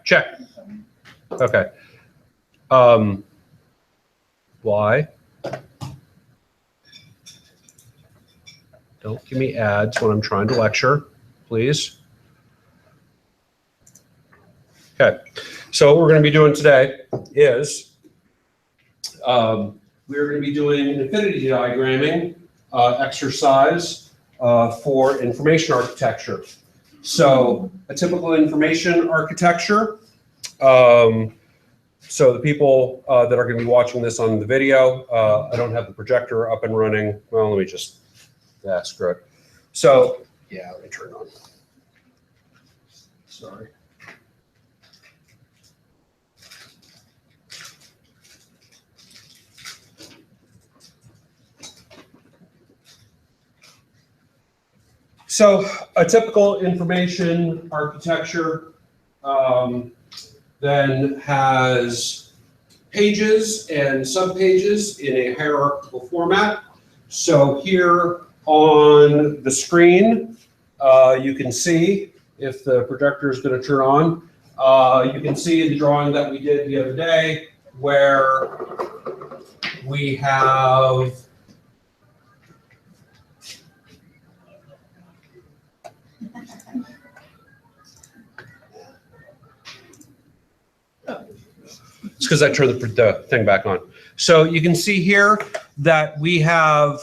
Check. Okay. Why? Don't give me ads when I'm trying to lecture, please. Okay. So what we're going to be doing today is we're going to be doing an affinity diagramming exercise for information architecture. So a typical information architecture. So the people that are going to be watching this on the video, I don't have the projector up and running. Well, let me just, screw it. So yeah, let me turn it on. Sorry. So a typical information architecture then has pages and subpages in a hierarchical format. So here on the screen, you can see, if the projector is going to turn on, you can see the drawing that we did the other day where we have it's because I turned the thing back on. So you can see here that we have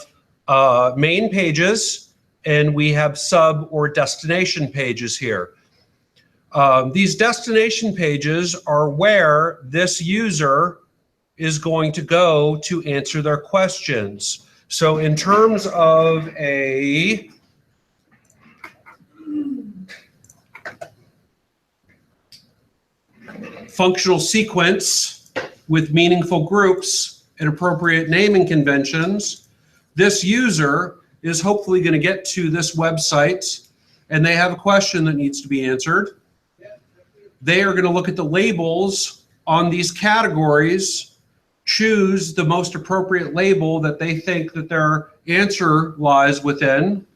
main pages and we have sub or destination pages here. These destination pages are where this user is going to go to answer their questions. So in terms of a functional sequence with meaningful groups and appropriate naming conventions, this user is hopefully going to get to this website and they have a question that needs to be answered. They are going to look at the labels on these categories, choose the most appropriate label that they think that their answer lies within.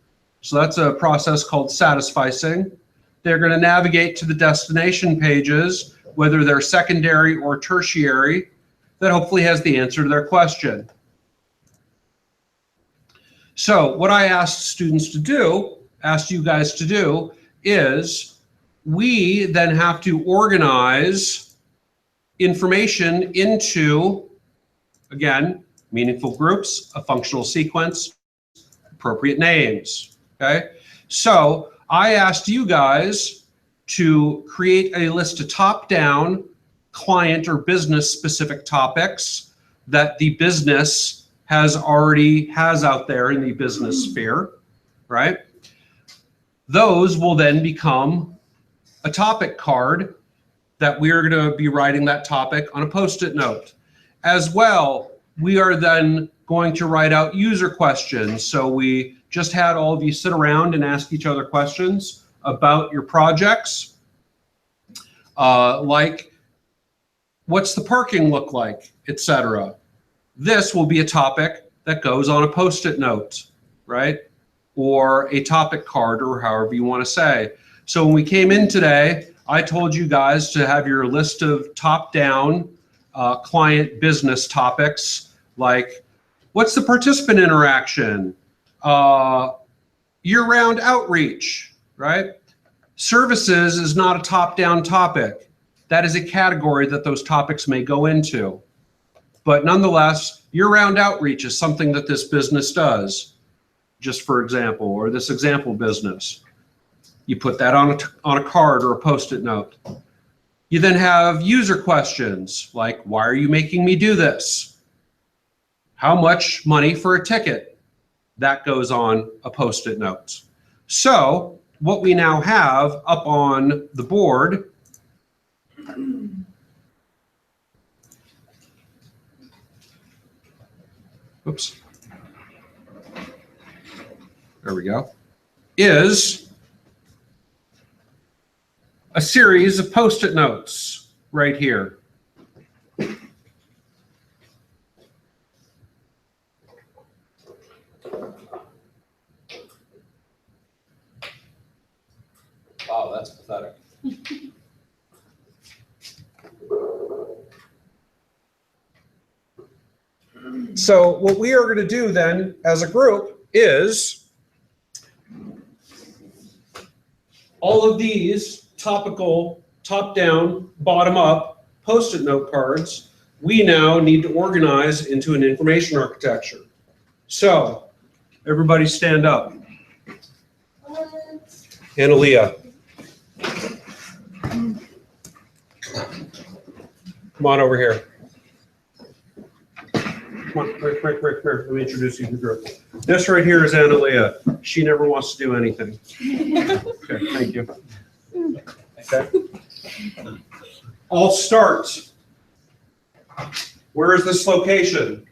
So that's a process called satisficing. They're going to navigate to the destination pages, whether they're secondary or tertiary, that hopefully has the answer to their question. So what I asked students to do, asked you guys to do, is we then have to organize information into, again, meaningful groups, a functional sequence, appropriate names, okay? So I asked you guys to create a list of top-down client or business specific topics that the business has out there in the business sphere, right? Those will then become a topic card that we are going to be writing that topic on a Post-it note. As well, we are then going to write out user questions. So we just had all of you sit around and ask each other questions about your projects, like what's the parking look like, etc. This will be a topic that goes on a Post-it note, right? Or a topic card, or however you want to say. So when we came in today, I told you guys to have your list of top-down client business topics, like what's the participant interaction, year-round outreach, right? Services is not a top-down topic. That is a category that those topics may go into. But nonetheless, year-round outreach is something that this business does, just for example, or this example business. You put that on a card or a Post-it note. You then have user questions like, why are you making me do this? How much money for a ticket? That goes on a Post-it note. So what we now have up on the board oops, there we go, is a series of Post-it notes right here. Wow, that's pathetic. So what we are going to do then as a group is all of these topical, top-down, bottom-up Post-it note cards, we now need to organize into an information architecture. So everybody stand up. Analia. Come on over here. Come on, quick. Let me introduce you to the group. This right here is Analia. She never wants to do anything. Okay, thank you. Okay. I'll start. Where is this location?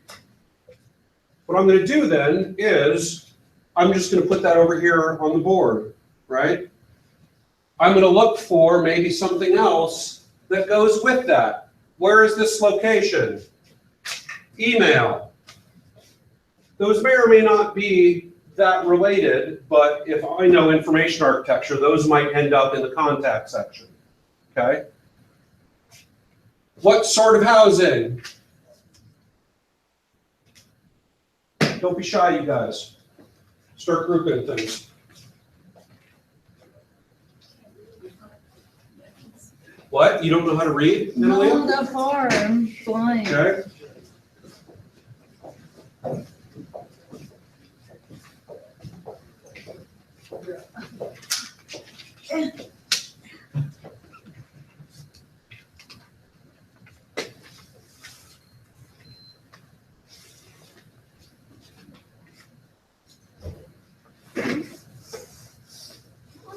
What I'm going to do then is I'm just going to put that over here on the board, right? I'm going to look for maybe something else that goes with that. Where is this location? Email. Those may or may not be that related, but if I know information architecture, those might end up in the contact section, okay? What sort of housing? Don't be shy, you guys. Start grouping things. What? You don't know how to read, Natalia? No, that far. I'm blind. Okay.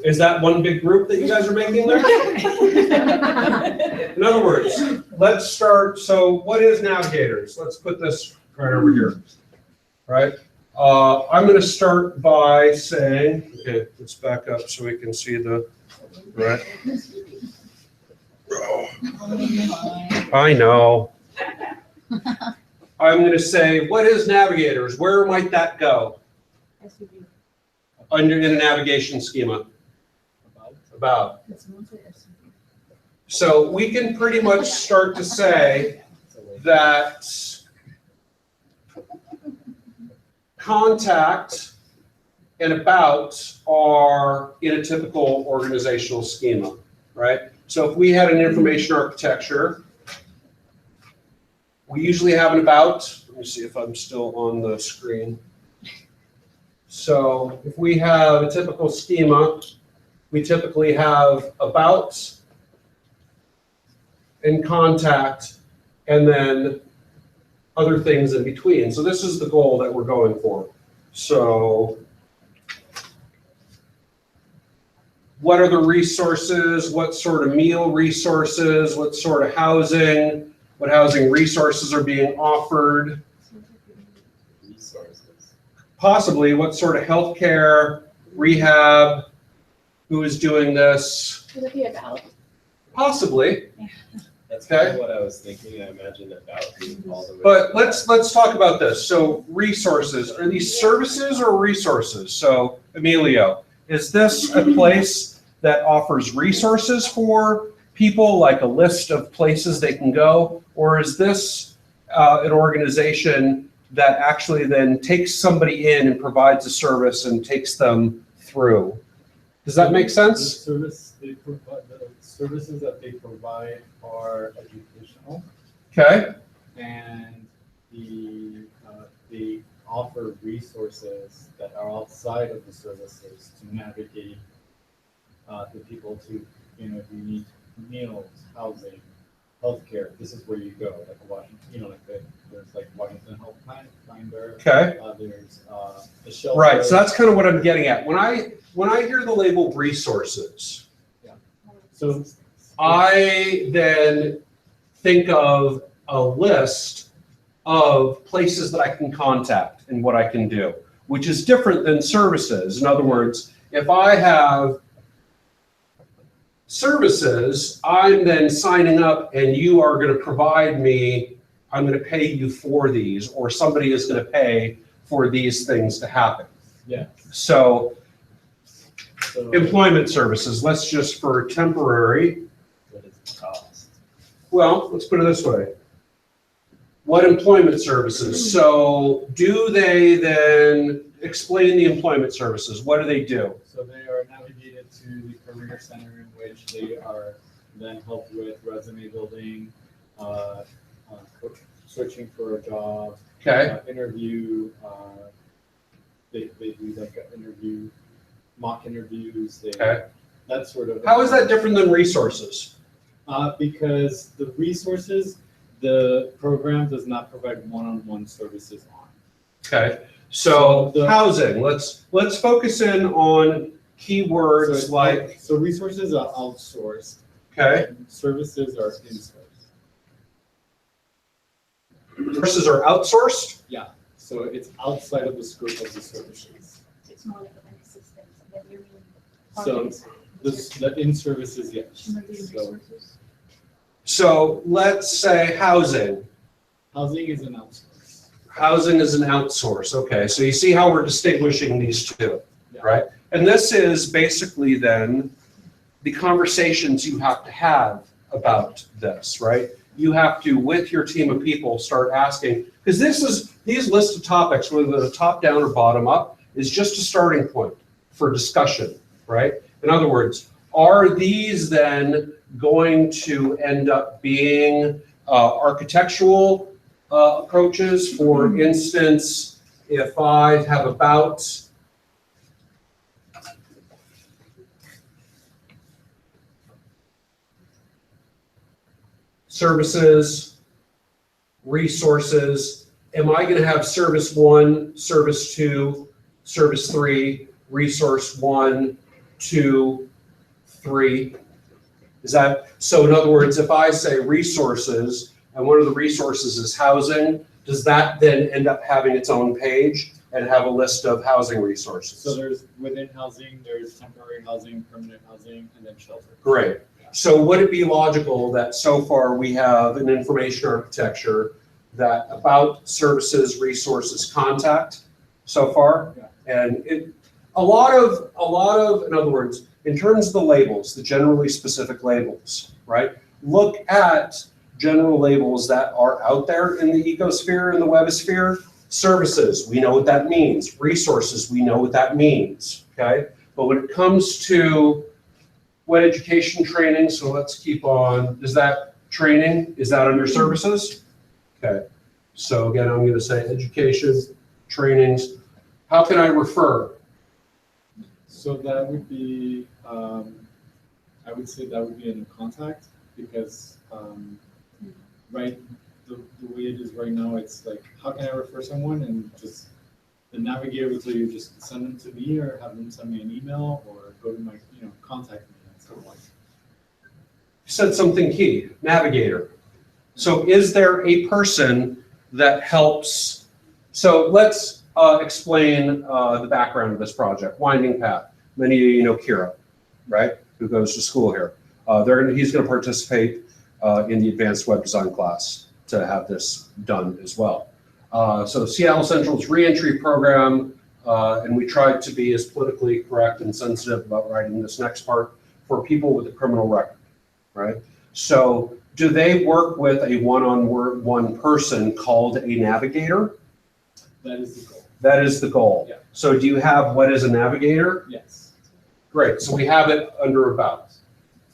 Is that one big group that you guys are making there? In other words, let's start. So what is navigators? Let's put this right over here, right? I'm going to start by saying, okay, let's back up so we can see the, right? I know. I'm going to say, what is navigators? Where might that go? Under in a navigation schema. About. So we can pretty much start to say that contact and about are in a typical organizational schema, right? So if we had an information architecture, we usually have an about. Let me see if I'm still on the screen. So if we have a typical schema, we typically have about and contact and then other things in between. So this is the goal that we're going for. So what are the resources? What sort of meal resources? What sort of housing? What housing resources are being offered? Resources. Possibly what sort of healthcare, rehab, who is doing this? Would it be about? Possibly. That's kind of what I was thinking. I imagined about being all the way. But let's talk about this. So resources, are these services or resources? So Emilio, is this a place that offers resources for people, like a list of places they can go? Or is this an organization that actually then takes somebody in and provides a service and takes them through? Does that make sense? The services that they provide are educational, Okay. and they offer resources that are outside of the services to navigate the people to, if you need meals, housing, healthcare, this is where you go. Like a Washington, there's like Washington Health Finder. Okay. There's a shelter. Right. So that's kind of what I'm getting at. When I hear the label resources, So I then think of a list of places that I can contact and what I can do, which is different than services. In other words, if I have services, I'm then signing up and you are going to provide me, I'm going to pay you for these, or somebody is going to pay for these things to happen. yeah. So So employment services, let's just for temporary, What is the cost? well, let's put it this way. What employment services? So do they then explain the employment services? What do they do? So they are navigated to the career center in which they are then helped with resume building, searching for a job, Okay. interview. They do like an interview, mock interviews. Okay. That sort of. How is that different than resources? Because the resources, the program does not provide one-on-one services on. Okay. So So the- housing. Let's focus in on keywords So like. so resources are outsourced. Okay. And services are insourced. Services are outsourced. Yeah. So it's outside of the scope of the services. It's more like an assistance, and then you mean. So the in-services, yes. So So let's say housing. housing is an outsource. Housing is an outsource. Okay. So you see how we're distinguishing these two, Yeah. right? And this is basically then the conversations you have to have about this, right? You have to, with your team of people, start asking, because these list of topics, whether they're top down or bottom up, is just a starting point for discussion, right? In other words, are these then going to end up being architectural approaches? For instance, if I have about services, resources, am I going to have service 1, service 2, service 3, resource 1, 2, 3? Is that, so in other words, if I say resources, and one of the resources is housing, does that then end up having its own page and have a list of housing resources? So there's, within housing, there's temporary housing, permanent housing, and then shelter. Great. So would it be logical that so far we have an information architecture that about services, resources, contact so far? Yeah. And a lot of, in other words, in terms of the labels, the generally specific labels, right? Look at general labels that are out there in the ecosphere and the webosphere. Services, we know what that means. Resources, we know what that means, okay? But when it comes to what education training, so let's keep on, is that training? Is that under services? Okay, so again, I'm going to say education, trainings. How can I refer? So that would be, I would say that would be in contact, because right, the way it is right now, it's like, how can I refer someone? And just the navigator will tell you, just send them to me, or have them send me an email, or go to my, contact me at some point. You said something key, navigator. So is there a person that helps? So let's explain the background of this project, Winding Path. Many of you know Kira, right, who goes to school here. He's going to participate in the advanced web design class to have this done as well. So Seattle Central's reentry program, and we tried to be as politically correct and sensitive about writing this next part, for people with a criminal record, right? So do they work with a one-on-one person called a navigator? That is the goal. That is the goal. Yeah. So do you have what is a navigator? Yes. Great, so we have it under about.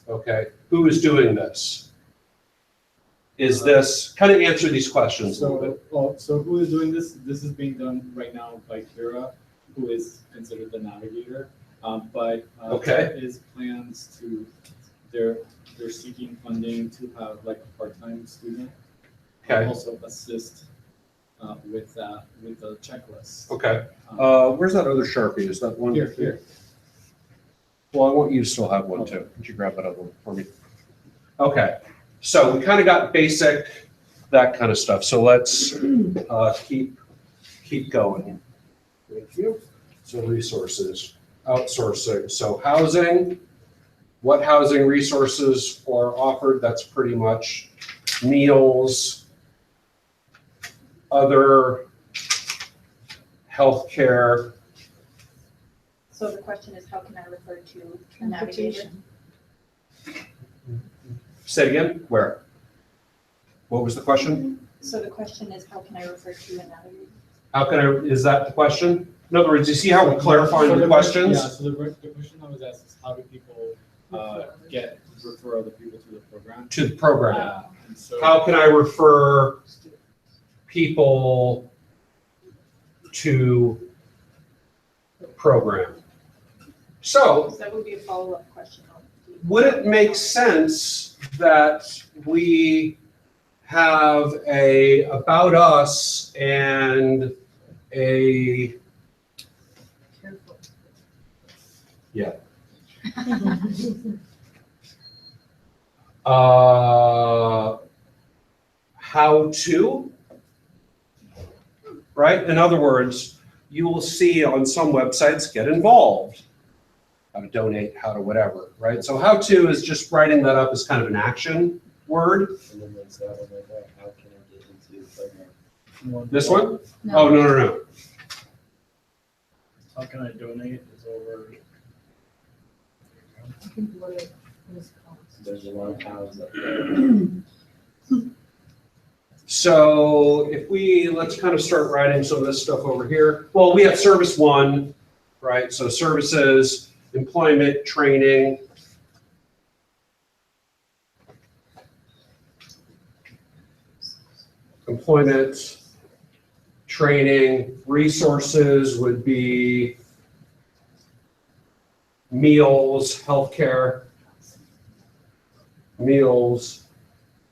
Okay, who is doing this? Is this, kind of answer these questions a little bit. So who is doing this? This is being done right now by Kira, who is considered the navigator. But Okay. there is plans to, they're seeking funding to have like a part-time student. Okay. Also assist with that, with the checklist. Okay, where's that other Sharpie? Is that one? Here. Well, I want you to still have one too. Could you grab that other one for me? Okay, so we kind of got basic, that kind of stuff. So let's keep going. Thank you. So resources, outsourcing. So housing, what housing resources are offered? That's pretty much meals, other healthcare. So the question is, how can I refer to a navigator? Say it again, where? What was the question? So the question is, how can I refer to another? How can I, is that the question? In other words, you see how we're clarifying the questions? Yeah, so the question I was asked is how do people refer other people to the program? To the program. Yeah, and so. How can I refer people to the program? So, That would be a follow-up question. would it make sense that we have a about us and a, yeah. How to, right? In other words, you will see on some websites, get involved, how to donate, how to whatever, right? So how to is just writing that up as kind of an action word. And then there's that one right there, how can I get into the program? This one? Oh, no. How can I donate is over. There's a lot of hows up there. So if let's kind of start writing some of this stuff over here. Well, we have service 1, right? So services, employment, training. Employment, training, resources would be meals, healthcare, meals,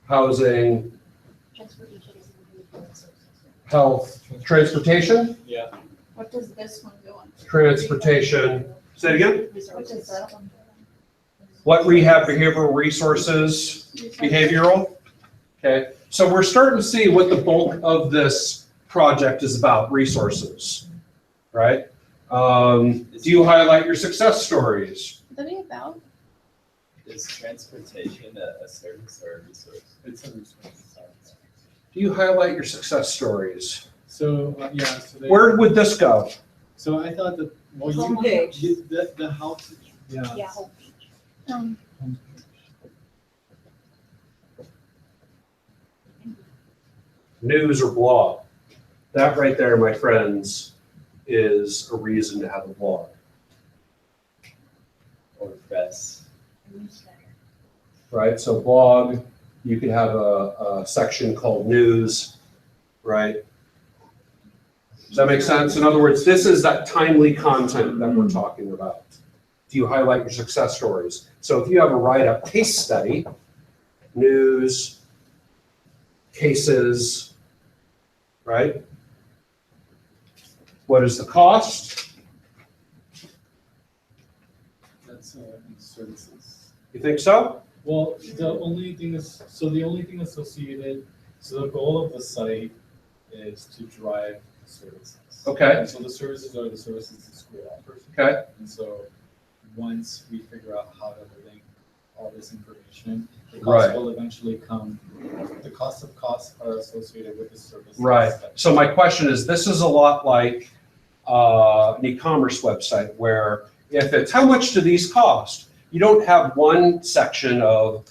housing, health, transportation, Yeah. What does this one go on? transportation. Say it again. What does that one go on? What rehab, behavioral resources, behavioral? Okay, so we're starting to see what the bulk of this project is about, resources, right? Do you highlight your success stories? What are they about? Is transportation a service or a resource? It's a resource. Do you highlight your success stories? So, yeah, so they. Where would this go? So I thought that, well, Homepage. the house, yeah. Yeah, whole page. Homepage. News or blog? That right there, my friends, is a reason to have a blog. Or press? Right, so blog, you could have a section called news, right? Does that make sense? In other words, this is that timely content that we're talking about. Do you highlight your success stories? So if you have a write-up case study, news, cases, right? What is the cost? That's services. You think so? Well, the only thing associated, so the goal of the site is to drive services. Okay. And so the services are the services the school offers. Okay. And so once we figure out how to link all this information, the Right. cost will eventually come, the cost of costs are associated with the services. Right. So my question is, this is a lot like an e-commerce website where if it's how much do these cost, you don't have one section of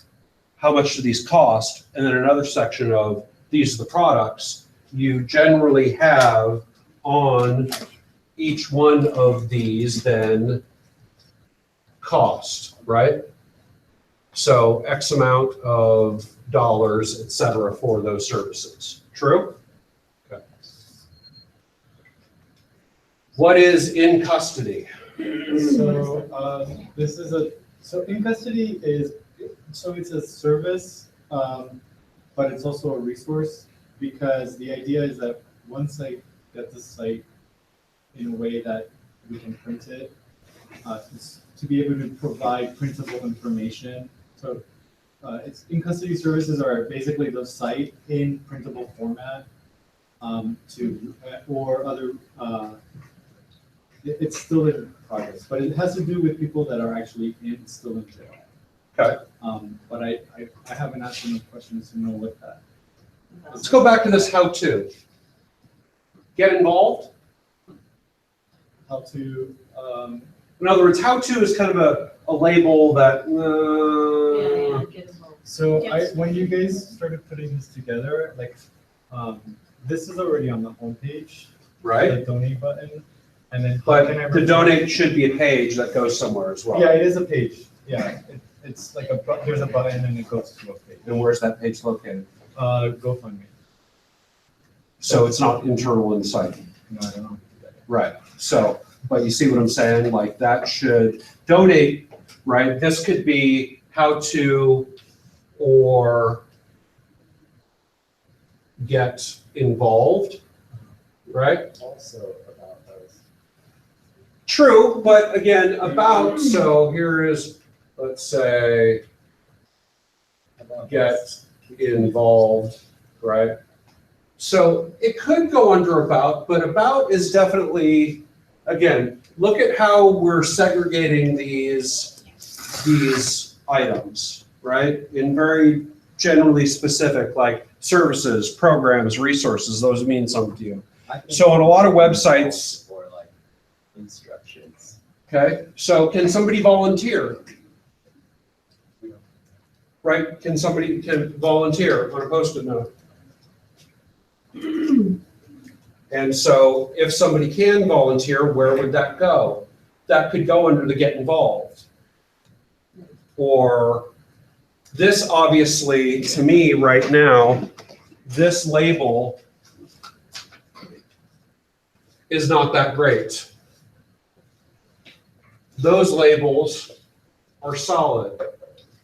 how much do these cost and then another section of these are the products. You generally have on each one of these then cost, right? So X amount of dollars, et cetera, for those services. True? Okay. What is in custody? So this is so in custody is, so it's a service, but it's also a resource because the idea is that once I get the site in a way that we can print it, to be able to provide printable information. So it's in custody services are basically the site in printable format or other. It's still in progress, but it has to do with people that are actually still in jail. Okay. But I haven't asked enough questions to know what that. Let's go back to this how-to. Get involved. How to. In other words, how-to is kind of a label that, So when you guys started putting this together, like This is already on the homepage, right? the donate button, and then. But can I the refer- donate should be a page that goes somewhere as well. Yeah, it is a page, yeah, it's like there's a button and it goes to a page. And where's that page located? GoFundMe, So it's not internal in the site. no, I don't know. Right, so, but you see what I'm saying, like that should donate, right? This could be how to or get involved, right? Also about those. True, but again, about, so here is, let's say, About get involved, right? So it could go under about, but about is definitely, again, look at how we're segregating these items, right? In very generally specific, like services, programs, resources, those mean something to you. I think So on a lot of websites, or like instructions. okay, so can somebody volunteer? Right, can somebody volunteer on a Post-it note? And so if somebody can volunteer, where would that go? That could go under the get involved. Or this obviously, to me right now, this label is not that great. Those labels are solid.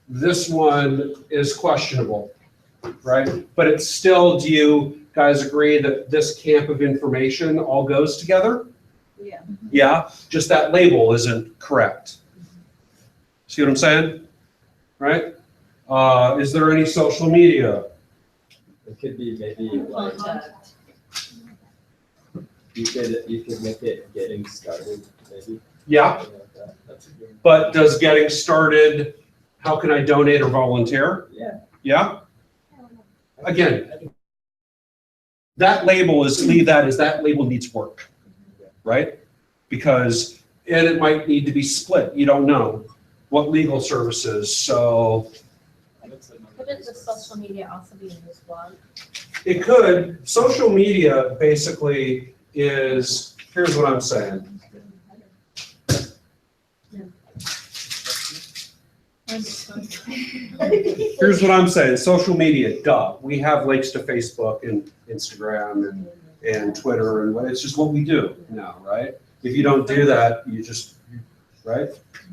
This one is questionable, right? But it's still, do you guys agree that this camp of information all goes together? Yeah. Yeah, just that label isn't correct. See what I'm saying? Right? Is there any social media? It could be maybe like Contact. you could make it getting started maybe. Yeah, Something like that. That's a good. but does getting started, how can I donate or volunteer? Yeah. Yeah? Again, that label is, leave that as that label needs work, right? Because, and it might need to be split, you don't know. What legal services, so Couldn't the social media also be in this blog? it could, social media basically is, here's what I'm saying. Here's what I'm saying, social media, duh. We have links to Facebook and Instagram and Twitter and it's just what we do now, right? If you don't do that, you just, right?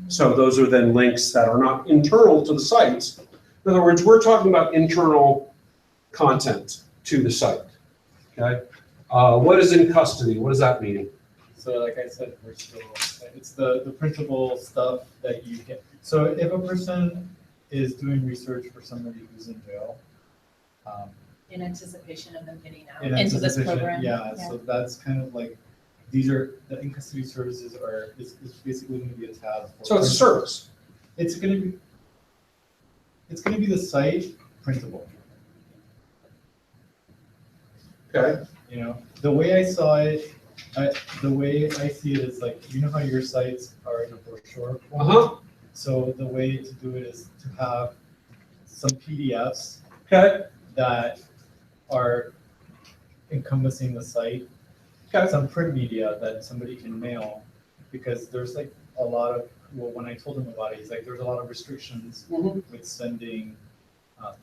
So those are then links that are not internal to the sites. In other words, we're talking about internal content to the site, okay? What is in custody? What does that mean? So like I said, we're still, it's the printable stuff that you get. So if a person is doing research for somebody who's in jail, In anticipation of them getting out in into this anticipation- program. Yeah, so that's kind of like, these are, the in-custody services are, is basically gonna be a tab. for So it's a service. It's gonna be the site printable, Okay, you know? The way I saw it, the way I see it is like, you know how your sites are in a brochure form? uh-huh, So the way to do it is to have some PDFs okay, that are encompassing the site. Okay. Some print media that somebody can mail, because there's like a lot of, well, when I told him about it, he's like, there's a lot of restrictions Mhm. with sending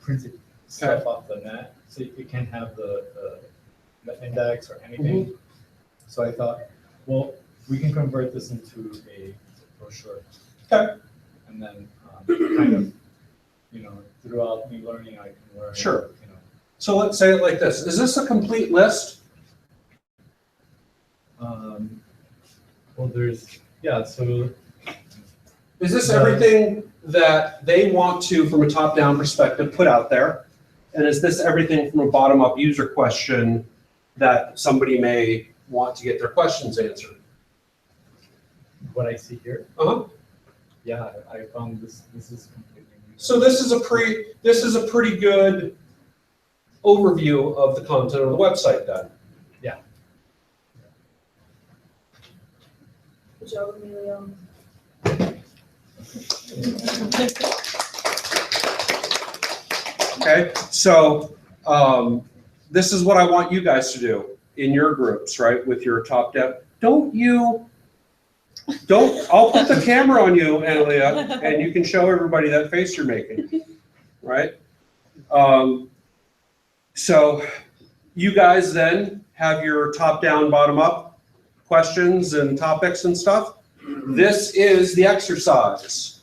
printed stuff off the net. So you can't have the index or anything. Mm-hmm. So I thought, well, we can convert this into a brochure. Okay. And then kind of, you know, throughout me learning, I can learn. Sure. You know, so let's say it like this. Is this a complete list? well, there's, yeah, so, Is this Yeah. everything that they want to, from a top-down perspective, put out there? And is this everything from a bottom-up user question that somebody may want to get their questions answered? what I see here, Uh-huh. yeah, I found this is completely new. So this is a pretty good overview of the content of the website then. Good job, Emilio. Okay, so this is what I want you guys to do in your groups, right, with your top down. I'll put the camera on you, Analia, and you can show everybody that face you're making, right? So you guys then have your top down, bottom up questions and topics and stuff. This is the exercise.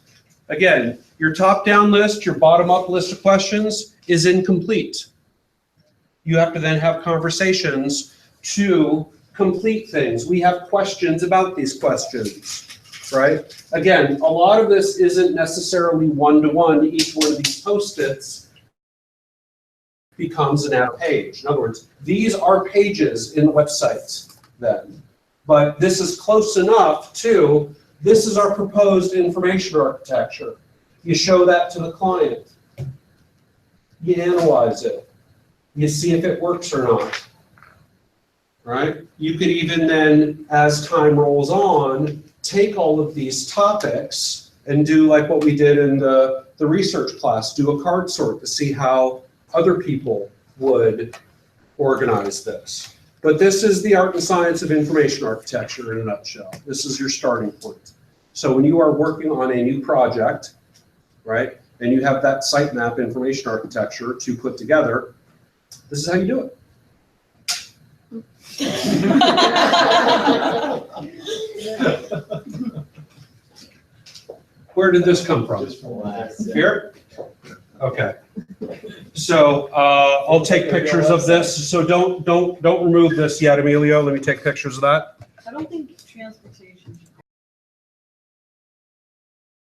Again, your top down list, your bottom up list of questions is incomplete. You have to then have conversations to complete things. We have questions about these questions, right? Again, a lot of this isn't necessarily one-to-one. Each one of these Post-its becomes an add page. In other words, these are pages in the website then. But this is close enough to, this is our proposed information architecture. You show that to the client. You analyze it. You see if it works or not. Right? You could even then, as time rolls on, take all of these topics and do like what we did in the research class, do a card sort to see how other people would organize this. But this is the art and science of information architecture in a nutshell. This is your starting point. So when you are working on a new project, right, and you have that sitemap information architecture to put together, this is how you do it. Where did this come from? Here? Okay. So I'll take pictures of this. So don't remove this yet, Emilio. Let me take pictures of that. I don't think transportation